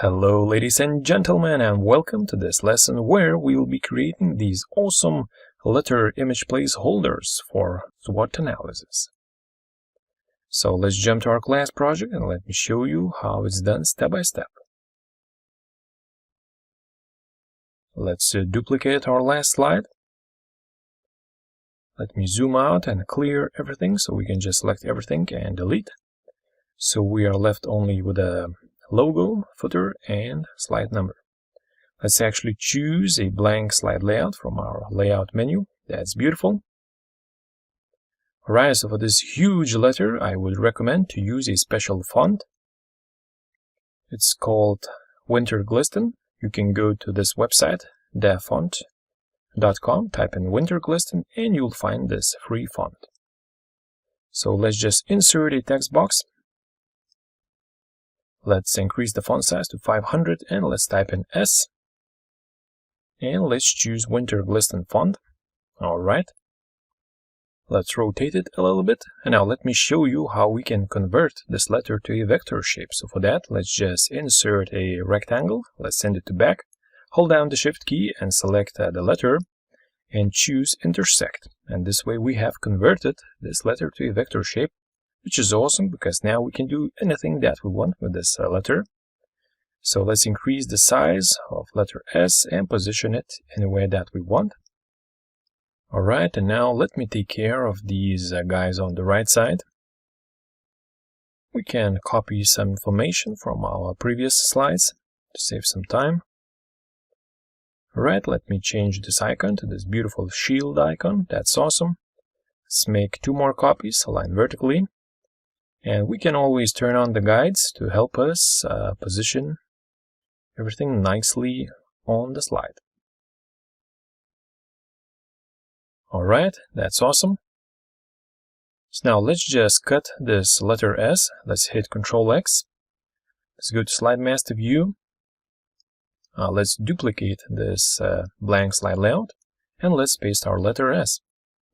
Hello ladies and gentlemen, and welcome to this lesson where we will be creating these awesome letter image placeholders for SWOT analysis. So let's jump to our class project and let me show you how it's done step by step. Let's duplicate our last slide. Let me zoom out and clear everything so we can just select everything and delete. So we are left only with a logo, footer, and slide number. Let's actually choose a blank slide layout from our layout menu. That's beautiful. Alright, so for this huge letter, I would recommend to use a special font. It's called Winter Glisten. You can go to this website, dafont.com, type in Winter Glisten, and you'll find this free font. So let's just insert a text box. Let's increase the font size to 500 and let's type in S. And let's choose Winter Glisten font. Alright. Let's rotate it a little bit. And now let me show you how we can convert this letter to a vector shape. So for that, let's just insert a rectangle. Let's send it to back. Hold down the Shift key and select the letter and choose Intersect. And this way we have converted this letter to a vector shape, which is awesome because now we can do anything that we want with this letter. So let's increase the size of letter S and position it anywhere that we want. Alright, and now let me take care of these guys on the right side. We can copy some information from our previous slides to save some time. Alright, let me change this icon to this beautiful shield icon. That's awesome. Let's make 2 more copies, align vertically. And we can always turn on the guides to help us position everything nicely on the slide. Alright, that's awesome. So now let's just cut this letter S. Let's hit Ctrl X. Let's go to Slide Master View. Let's duplicate this blank slide layout and let's paste our letter S.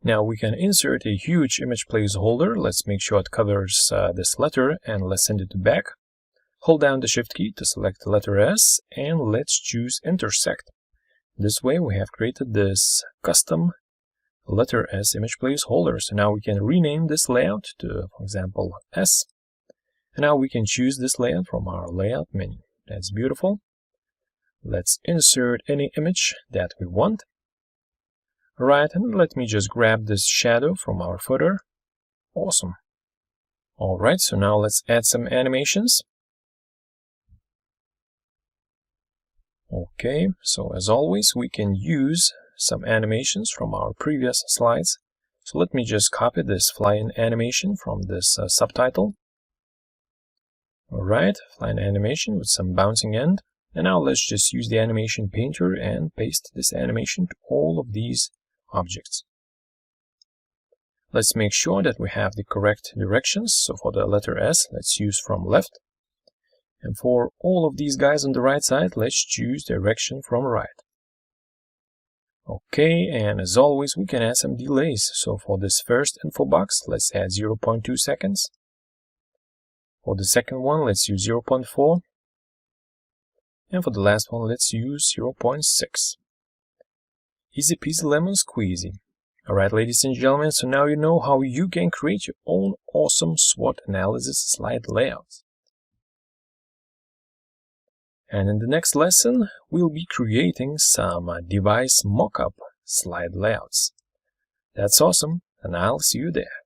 Now we can insert a huge image placeholder. Let's make sure it covers this letter and let's send it to back. Hold down the Shift key to select the letter S and let's choose Intersect. This way we have created this custom letter S image placeholder. So now we can rename this layout to, for example, S. And now we can choose this layout from our layout menu. That's beautiful. Let's insert any image that we want. Alright, and let me just grab this shadow from our footer. Awesome. Alright, so now let's add some animations. Okay, so as always, we can use some animations from our previous slides. So let me just copy this fly-in animation from this subtitle. Alright, fly-in animation with some bouncing end. And now let's just use the animation painter and paste this animation to all of these objects. Let's make sure that we have the correct directions. So for the letter S, let's use from left. And for all of these guys on the right side, let's choose direction from right. Okay, and as always, we can add some delays. So for this first info box, let's add 0.2 seconds. For the second one, let's use 0.4. And for the last one, let's use 0.6. Easy peasy lemon squeezy. Alright, ladies and gentlemen, so now you know how you can create your own awesome SWOT analysis slide layouts. And in the next lesson, we'll be creating some device mockup slide layouts. That's awesome, and I'll see you there.